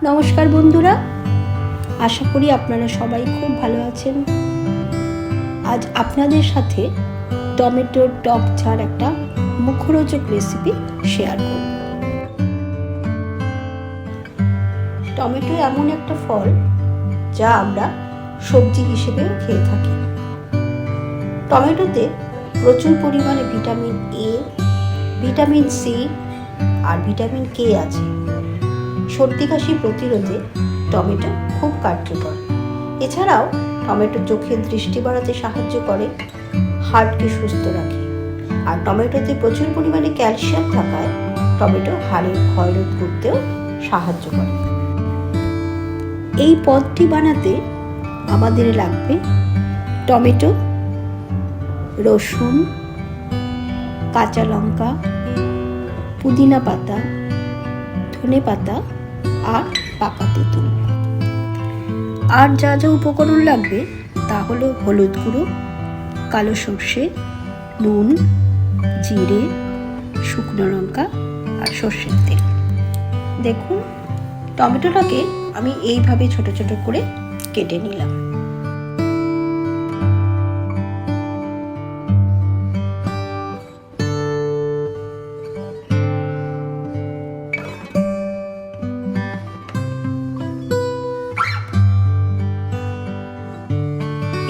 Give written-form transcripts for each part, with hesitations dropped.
নমস্কার বন্ধুরা, আশা করি আপনারা সবাই খুব ভালো আছেন। আজ আপনাদের সাথে টমেটোর টক ঝাল একটা মুখরোচক রেসিপি শেয়ার করব। টমেটো এমন একটা ফল যা আমরা সবজি হিসেবেও খেয়ে থাকি। টমেটোতে প্রচুর পরিমাণে ভিটামিন এ, ভিটামিন সি আর ভিটামিন কে আছে। সর্দি কাশি প্রতিরোধে টমেটো খুব কার্যকর। এছাড়াও টমেটো চোখের দৃষ্টি বাড়াতে সাহায্য করে, হার্টকে সুস্থ রাখে। আর টমেটোতে প্রচুর পরিমাণে ক্যালসিয়াম থাকায় টমেটো হাড়ের ক্ষয়রোধ করতেও সাহায্য করে। এই পদটি বানাতে আমাদের লাগবে টমেটো, রসুন, কাঁচা লঙ্কা, পুদিনা পাতা, ধনে পাতা আর পাকা তেঁতুল। আর যা যা উপকরণ লাগবে তা হলো হলুদ গুঁড়ো, কালো সর্ষে, নুন, জিরে, শুকনো লঙ্কা আর সর্ষের তেল। দেখুন, টমেটোটাকে আমি এইভাবে ছোট ছোট করে কেটে নিলাম।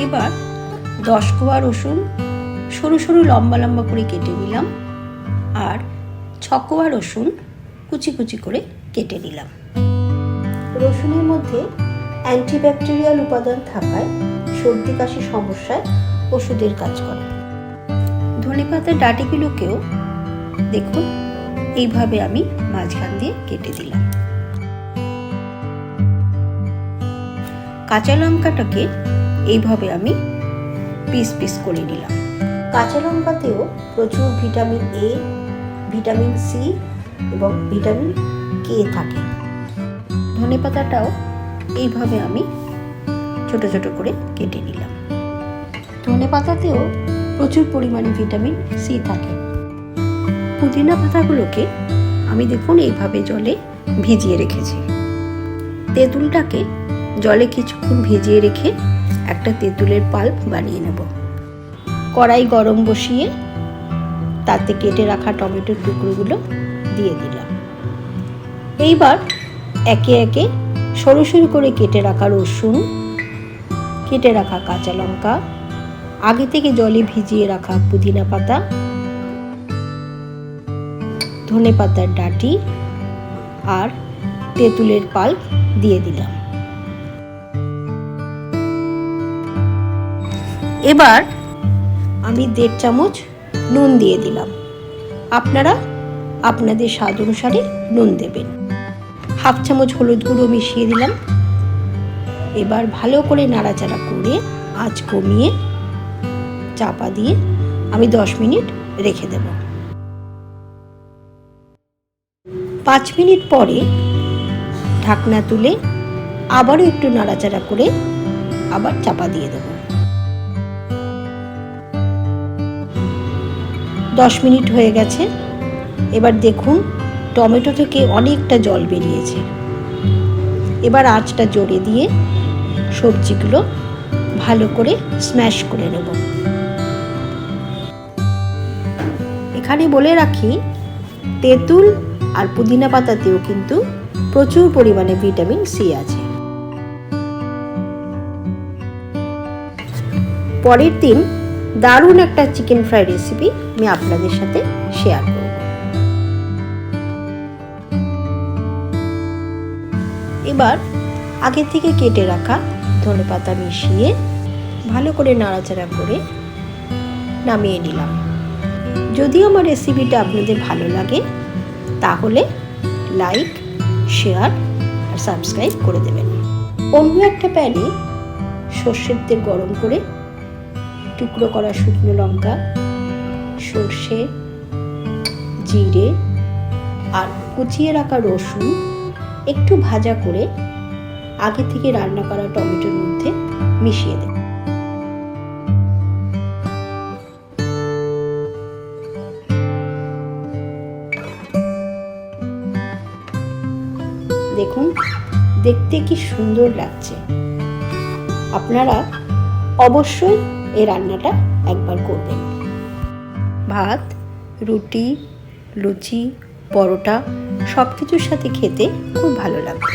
এবার 10 কোয়া রসুন সরু সরু লম্বা লম্বা করে কেটে নিলাম, আর 6 কোয়া রসুন কুচি কুচি করে কেটে নিলাম। রসুনের মধ্যে অ্যান্টিব্যাকটেরিয়াল উপাদান থাকায় সর্দি কাশি সমস্যায় ওষুধের কাজ করে। ধনেপাতার ডাঁটিগুলোকেও দেখুন এইভাবে আমি মাঝখান দিয়ে কেটে দিলাম। কাঁচা লঙ্কাটাকে এইভাবে আমি পিস পিস করে নিলাম। কাঁচা লঙ্কাতেও প্রচুর ভিটামিন এ, ভিটামিন সি এবং ভিটামিন কে থাকে। ধনেপাতাটাও এইভাবে আমি ছোট ছোট করে কেটে নিলাম। ধনেপাতাতেও প্রচুর পরিমাণে ভিটামিন সি থাকে। পুদিনা পাতাগুলোকে আমি দেখুন এইভাবে জলে ভিজিয়ে রেখেছি। তেঁতুলটাকে জলে কিছুক্ষণ ভিজিয়ে রেখে একটা তেঁতুলের পাল্প বানিয়ে নেব। কড়াই গরম বসিয়ে তাতে কেটে রাখা টমেটোর টুকরোগুলো দিয়ে দিলাম। এইবার একে একে সরু সরু করে কেটে রাখা রসুন, কেটে রাখা কাঁচা লঙ্কা, আগে থেকে জলে ভিজিয়ে রাখা পুদিনা পাতা, ধনে পাতার ডাঁটি আর তেঁতুলের পাল্প দিয়ে দিলাম। এবার আমি 1.5 চামচ নুন দিয়ে দিলাম। আপনারা আপনাদের স্বাদ অনুসারে নুন দেবেন। 1/2 চামচ হলুদ গুঁড়ো মিশিয়ে দিলাম। এবার ভালো করে নাড়াচাড়া করে আঁচ কমিয়ে চাপা দিয়ে আমি 10 মিনিট রেখে দেব। 5 মিনিট পরে ঢাকনা তুলে আবারও একটু নাড়াচাড়া করে আবার চাপা দিয়ে দেব। 10 মিনিট হয়ে গেছে। এবার দেখুন টমেটো থেকে অনেকটা জল বেরিয়েছে। এবার আঁচটা জোরে দিয়ে সবজিগুলো ভালো করে স্ম্যাশ করে নেব। এখানে বলে রাখি, তেঁতুল আর পুদিনা পাতাতেও কিন্তু প্রচুর পরিমাণে ভিটামিন সি আছে। পরের দিন দারুণ একটা চিকেন ফ্রাই রেসিপি আমি আপনাদের সাথে শেয়ার করব। এবার আগে থেকে কেটে রাখা ধনেপাতা মিশিয়ে ভালো করে নাড়াচাড়া করে নামিয়ে নিলাম। যদি আমার রেসিপিটা আপনাদের ভালো লাগে তাহলে লাইক, শেয়ার আর সাবস্ক্রাইব করে দেবেন। অন্য একটা প্যানে সর্ষের তেল গরম করে টুকরো করা শুকনো লঙ্কা, সর্ষে, জিরে আর কুচিয়ে রাখা রসুন একটু ভাজা করে আগে থেকে রান্না করা টমেটোর মধ্যে মিশিয়ে দেব। দেখুন দেখতে কি সুন্দর লাগছে। আপনারা অবশ্যই এই রান্নাটা একবার করবেন। ভাত, রুটি, লুচি, পরোটা সব কিছুর সাথে খেতে খুব ভালো লাগবে।